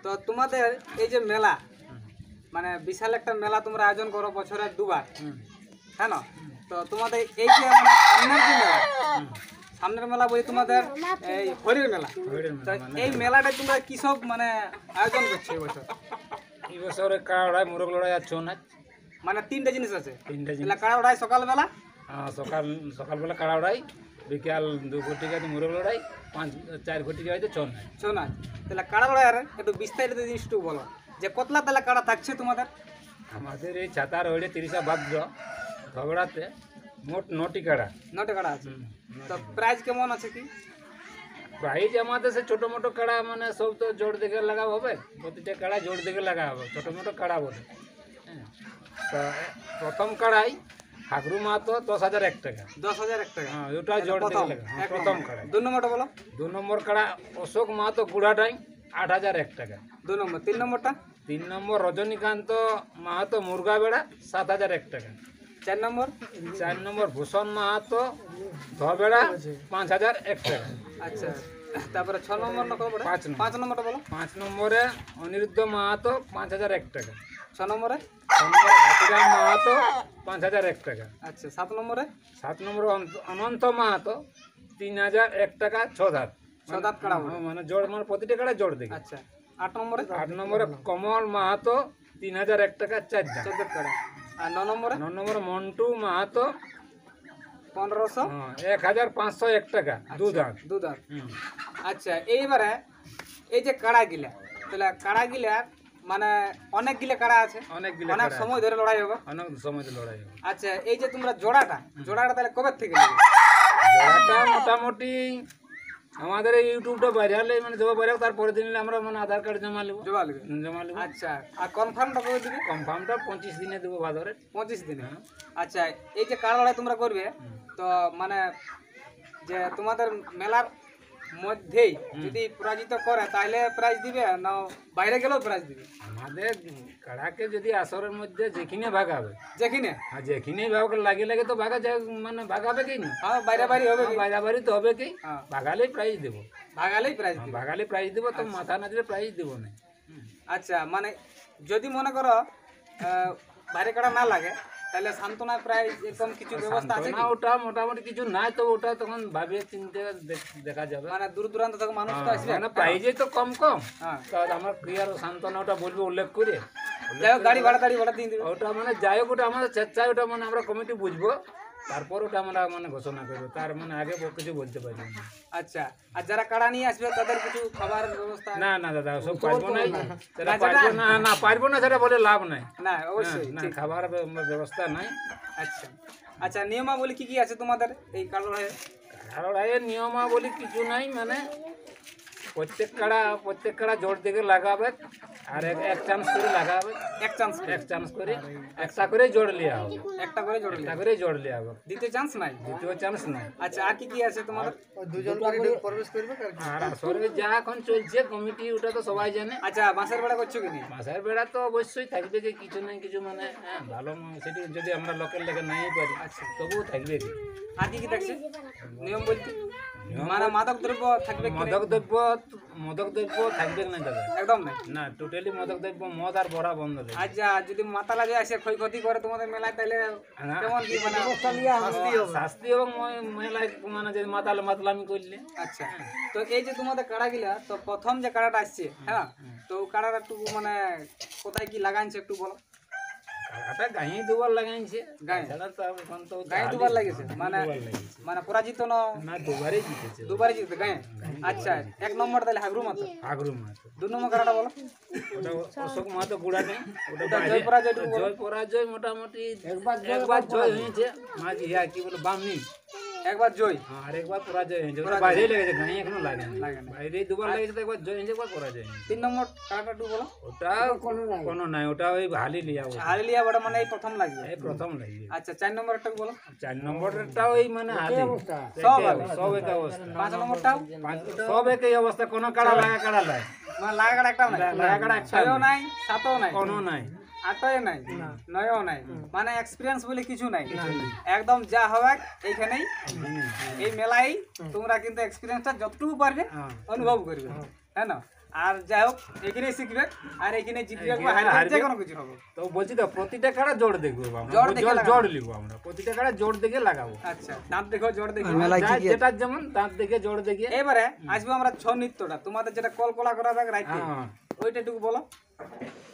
তো তোমাদের এই যে মেলা মানে বিশাল একটা মেলা তোমরা আয়োজন করো বছরে দুবার, হ্যাঁ না? তো তোমাদের এই যে মানে সামনের যে মেলা, সামনের মেলা বলি তোমাদের এই হরির মেলা, তো এই মেলাটা তোমরা কি সব মানে আয়োজন করছো এই বছর? এই বছরে কাড়া লড়াই, মোরগ লড়াই আর ছৌ নাচ, মানে তিনটা জিনিস আছে। তিনটা জিনিস। এলা কাড়া ওড়াই সকালবেলা, সকালবেলা কাড়া লড়াই, বিকাল 2 ঘটিকাতে মোরগ লড়াই, 4 ঘটিকাতে ছৌ নাচ। ছৌ নাচ। তাহলে কাড়া ওড়াইয়ের একটু বিস্তারিত জিনিসটু বলো, যে কতলা তাহলে কাড়া থাকছে তোমাদের? আমাদের এই ছাতার হইলে 30 ভাদ্র ঝগড়াতে মোট 9টি কাড়া। 9টা কাড়া আছে। তো প্রাইস কেমন আছে কি? প্রাইজ আমাদের সে ছোটো মোটো কাড়া মানে সব তো জোর দেখে লাগা হবে, প্রতিটা কাড়া জোর দেখে লাগা হবে, ছোটো মোটো কাড়া বলে। হ্যাঁ, তো প্রথম কাড়াই হাগরু মাহাতো 10,001 টাকা। 10,001 টাকা। হ্যাঁ, ওটা জোর দেখে লাগা। হ্যাঁ, প্রথম কাড়াই। 2 নম্বরটা বলো। 2 নম্বর কাড়া অশোক মাহাতো গুড়াটাই 8,001 টাকা। 2 নম্বর। 3 নম্বরটা? 3 নম্বর রজনীকান্ত মাহাতো মুরগা বেড়া 7,001 টাকা। 4 নম্বর? 4 নম্বর ভূষণ মাহাতো ধবেড়া 5,001 টাকা। আচ্ছা, তারপরে 6 নম্বর না কত বড়? 5 নম্বরটা বলো। 5 নম্বরে অনিরুদ্ধ মাহাতো 5,001 টাকা। 6 নম্বরে? 6 নম্বরে হাতিরাম মাহাতো 5,001 টাকা। আচ্ছা, 7 নম্বরে? 7 নম্বরে অনন্ত মাহাতো 3,001 টাকা 6 ধার। 6 দাঁত কাড়া। মানে জোড়, মানে প্রতিটা কাড়া জোড় দেখে। আচ্ছা, 8 নম্বরে? 8 নম্বরে কমল মাহাতো 3,001 টাকা 4 ধার। 14 দাঁত কাড়া। আর 9 নম্বরে? 9 নম্বরে মন্টু মাহাতো 1500? 1,501 টাকা 2 ধার। 2 দাঁত। আচ্ছা, এইবারে এই যে কাড়া গিলা, তাহলে কাড়া গিলা মানে অনেক গিলা কাড়া আছে, অনেক সময় ধরে লড়াই হবে, অনেক সময় ধরে লড়াই হবে। আচ্ছা, এই যে তোমরা জোড়াটা তাহলে কবে থেকে নেবে? জোড়াটা মোটামুটি আমাদের এই ইউটিউবটা বাইরে হলে মানে জমা বাইরে তারপরে দিন আমরা মানে আধার কার্ড জমা নেবো। জমা নেবো। আচ্ছা, আর কনফার্মটা কবে দিবে? কনফার্মটা 25 দিনে দেবো, ভাদরে 25 দিনে। আচ্ছা, এই যে কাড়া লড়াই তোমরা করবে, তো মানে যে তোমাদের মেলার মধ্যেই যদি পরাজিত করে তাহলে প্রাইজ দিবে না বাইরে গেলেও প্রাইজ দিবে? আমাদের কাড়াকে যদি আসরের মধ্যে যেখানে ভাগাবে, যেখানে আর যেখানেই ভাগ লাগে লাগে তো ভাগা যায়, মানে ভাগাবে কি না? হ্যাঁ, বাইরে বাড়ি হবে, বাইরে বাড়ি তো হবে কি, হ্যাঁ, ভাগালেই প্রাইজ দেবো। ভাগালেই প্রাইজ দিবে। ভাগালে প্রাইজ দেবো, তো মাথা না দিলে প্রাইজ দেবো না। আচ্ছা, মানে যদি মনে করো বাইরে কাটা না লাগে তাহলে সান্ত্বনা প্রাইজ এরকম কিছু ব্যবস্থা আছে কি? ওটা মোটামুটি কিছু নাই, তো ওটা তখন ভাবিয়ে চিন্তে দেখা যাবে। মানে দূর দূরান্ত থেকে মানুষ তো আসবে, মানে প্রাইজে তো কম কম। হ্যাঁ, তো আমার ক্রিয়ার সান্ত্বনা ওটা বলবো উল্লেখ করে, যাই হোক গাড়ি ভাড়া দিয়ে দিবে। ওটা মানে যাই হোক, ওটা আমাদের স্বেচ্ছায়, ওটা মানে আমরা কমিটি বুঝবো, তারপর ওটা আমরা মানে ঘোষণা করবো, তার মানে আগে কিছু বলতে পারি না। আচ্ছা, আর যারা কাড়া নিয়ে আসবে তাদের কিছু খাবার ব্যবস্থা? না না দাদা, সব পারবো না, সেটা পারবো না, না পারবো না, সেটা বলে লাভ নাই। না, অবশ্যই না, খাবার ব্যবস্থা নাই। আচ্ছা আচ্ছা, নিয়মাবলী কি কি আছে তোমাদের এই কাড়া লড়াইয়ের? কাড়া লড়াইয়ের নিয়মাবলী কিছু নাই, মানে প্রত্যেক কাড়া জোর দিকে লাগাবে, আর এক চান্স করে লাগাবে, এক চান্স করে একটা করে জোড় লিয়া হবে, একটা করে জোড় লিয়া হবে, দ্বিতীয় চান্স নাই, নাই। আচ্ছা, আর কি কি আছে তোমাদের? প্রবেশ করবে আর আসরে যা এখন চলছে কমিটি, ওটা তো সবাই জানে। আচ্ছা, বাঁশের বেড়া করছো কি না? বাঁশের বেড়া তো অবশ্যই থাকবে, যে কিছু না কিছু মানে ভালো, সেটি যদি আমরা লোকের লেগে নাই পারি, আচ্ছা তবুও থাকবে। আর কি কি থাকছে নিয়ম বলতে? মানে মাদক দ্রব্য থাকবে? মাদক দ্রব্য থাকবে না দাদা, একদম নাই, না টোটালি মাদক দ্রব্য, মদ আর বড়া বন্ধ দেবে। আচ্ছা, যদি মাতালা যে আসে ক্ষয়ক্ষতি করে তোমাদের মেলায় তাহলে কেমন কি মানে শাস্তি এবং মেলায় মানে যে মাতলামি করলে? আচ্ছা, তো এই যে তোমাদের কাড়া গিলা, তো প্রথম যে কাড়াটা আসছে, হ্যাঁ, তো কাড়াটা একটু মানে কোথায় কি লাগাইছে একটু বলো। কাড়াটা গাঁয়ে দুবার লাগাইছে, গাঁয়ে দুবার লাগিয়েছে, মানে পরাজিত না দুবারই জিতেছে, দুবারই জিতে গাঁয়ে। আচ্ছা, 1 নম্বর তাহলে হাগরু মাতো। 2 নম্বর কাড়াটা বলো। ওটা অশোক মাহাতো গুড়া নেই, ওটা জয় পরাজয় মোটামুটি একবার জয় হয়েছে, মাঝি কি বলে বামনি একবার জয়, আর একবার পরাজয় হয়েছে, বাইরে লেগেছে, গাঁয়ে এখনো লাগে বাইরে দুবার লেগেছে, একবার জয় হয়েছে, একবার পরাজয় হয়েছে। 3 নম্বর কাড়াটা একটু বলো। ওটা কোনো নাই, ওটা ওই হালিলিয়া বড় মানে এই প্রথম লাগবে, এই প্রথম লাগবে। আচ্ছা, 4 নম্বর একটা বলো। 4 নম্বরটা ওই মানে হালি সব এক অবস্থা। 5 নম্বরটাও সব একই অবস্থা, কোনো কাড়া লাগে মানে লাগা কাড়া একটাও নাই, ছয়ও নাই, সাতও নাই, কোনো নাই, আটও নাই, নয়ও নাই, মানে এক্সপিরিয়েন্স বলে কিছু নাই, একদম যা হবে এইখানেই এই মেলাই তোমরা কিন্তু এক্সপিরিয়েন্সটা যতটুকু পারবে অনুভব করবে, হ্যাঁ না? আর যাই হোক এখানেই শিখবে আর এখানে জিতবে বা এখানে হারবে হারবে। যে কোনো কিছু হবে। তো বলছি তো প্রতিটা কাড়া জোর দেখবো আমরা, জোর দেখে লাগাবো। জোর লিখবো আমরা, প্রতিটা কাড়া জোর দেখে লাগাবো। আচ্ছা দাঁত দেখো জোড় দেখো। যার যেটা যেমন দাঁত দেখে জোর দেখে। এবারে আসবো আমরা ছৌ নৃত্যটা, তোমাদের যেটা কলকলা করা হবে রাইতে, হ্যাঁ, ওইটা একটু বলো।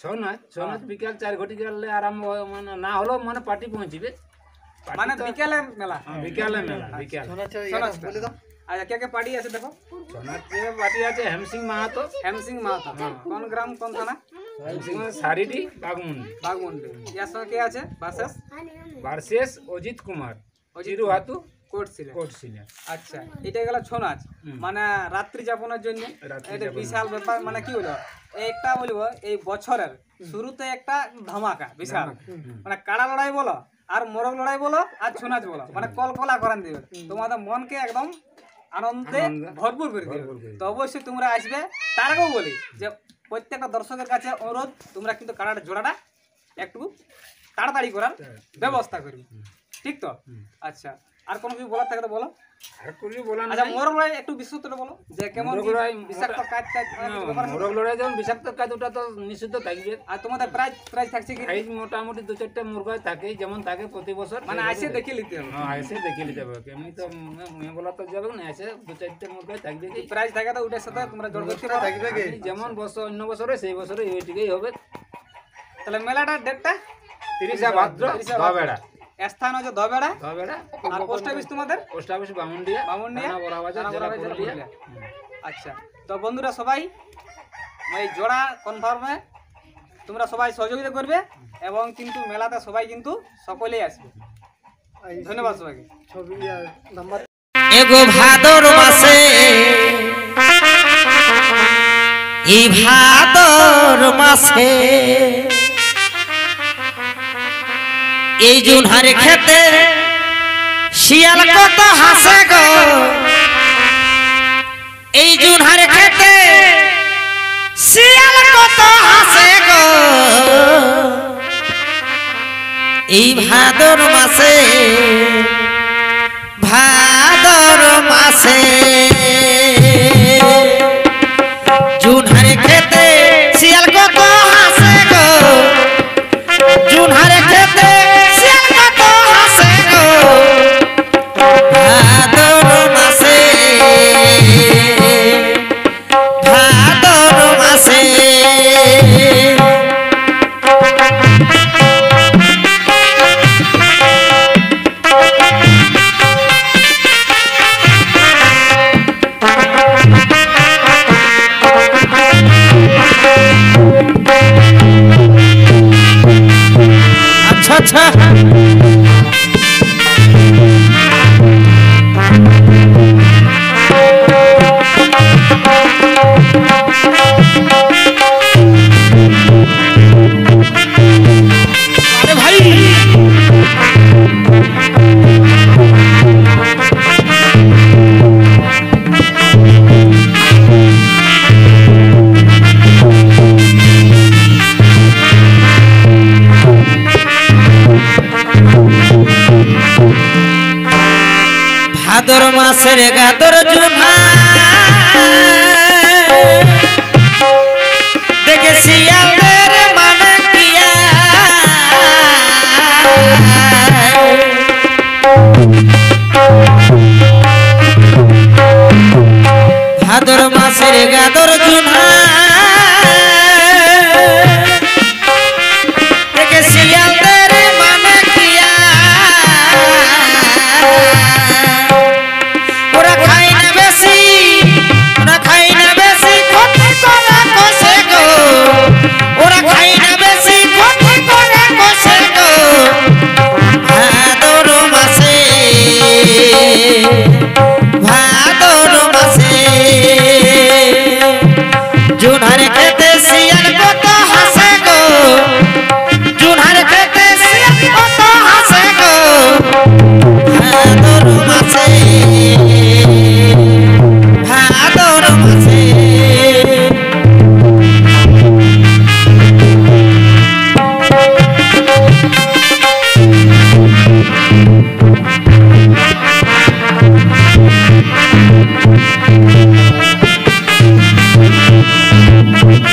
ছৌ নাচ বিকাল 4 ঘটিকা আরম্ভ মানে না হলেও মানে পার্টি পৌঁছিবে। মানে বিকেলে মেলা, বিকালে মেলা, বিকাল ছৌ নাচটা। আচ্ছা কে কে পার্টি আছে দেখো। ছৌ নাচে পার্টি আছে হেমসিং মাহাতো, হেমসিং মাহাতো, কোন গ্রাম কোন থানা? হেমসিং সারিডি বাগমুন্ডি। বাগমুন্ডি। ইয়ার সঙ্গে কে আছে ভার্সেস? ভার্সেস অজিত কুমার, জিরু হাতু কোর্ট ছিল। Court senior. আচ্ছা এটা গেল ছৌ নাচ, মানে রাত্রি যাপনের জন্য রাত্রি এটা যাপন। বিশাল ব্যাপার। মানে কি হলো একটা বলবো এই বছরের শুরুতে একটা ধামাকা বিশাল, মানে কাড়া লড়াই বলো আর মোরগ লড়াই বলো আর ছৌ নাচ বলো, মানে কলকলা করান দিবে, তোমাদের মনকে একদম আনন্দে ভরপুর করে দিবে। তো অবশ্যই তোমরা আসবে। তার আগেও বলি যে প্রত্যেকটা দর্শকের কাছে অনুরোধ, তোমরা কিন্তু কাড়াটা জোড়াটা একটু তাড়াতাড়ি করার ব্যবস্থা করবে, ঠিক তো? আচ্ছা আর কোনো কিছু বলার থাকে তো বলো। আর কিছু বলা আচ্ছা নাই। মোরগ লড়াই একটু বিস্তারিত বলো যে কেমন মোরগ কি লড়াই, বিষাক্ত কাজ টাজ অনেক কিছু ব্যাপার আছে? মোরগ লড়াই যেমন বিষাক্ত কাজ, ওটা তো নিষিদ্ধ থাকবে। আর তোমাদের প্রাইজ প্রাইজ থাকছে কি? এই মোটামুটি 2-4টা মুরগা থাকে, যেমন থাকে প্রতি বছর। মানে আসে দেখে নিতে হবে। হ্যাঁ, এসে দেখে নিতে হবে, এমনি তো মেয়ে বলা তো যাবে না, এসে 2-4টা মুরগা থাকবে কি। প্রাইজ থাকে তো ওটার সাথে তোমরা জোর করতে পারো। আপনি যেমন বছর অন্য বছরে সেই বছরে ওইটিকেই হবে। তাহলে মেলাটার ডেটটা 30 ভাদ্র, দবেড়া। স্থান হচ্ছে দবেড়া। দবেড়া আর পোস্ট অফিস তোমাদের পোস্ট অফিস বামুনডিয়া, বামুনডিয়া, থানা বড়াবাজার, থানা জেলা বড়াবাজার, পুরুলিয়া। পুরুলিয়া। আচ্ছা তো বন্ধুরা সবাই এই জোড়া কনফার্মে তোমরা সবাই সহযোগিতা করবে এবং কিন্তু মেলাতে সবাই কিন্তু সকলেই আসবে। ধন্যবাদ সবাইকে। এগো ভাদর মাসে, এই ভাদর মাসে এই জুনহারে খেতে শিয়াল কত হাসে গো, এই জুনহারে খেতে শিয়াল কত হাসে গো, এই ভাদর মাসে, ভাদর মাসে জুনহারে খেতে শিয়াল কত হাসে গো, জুনহারে খেতে শিয়াল কত হাসে গো, ভাদর মাসে, ভাদর মাসে। अच्छा अच्छा अरे भाई ভাদর মাসের গাদর জুনা দেখে শিয়ালের মানে কিয়া, ভাদর মাসের গাদর জুনা দেখে শিয়ালের মানে কিয়া, ওরা খায় না বেশি রে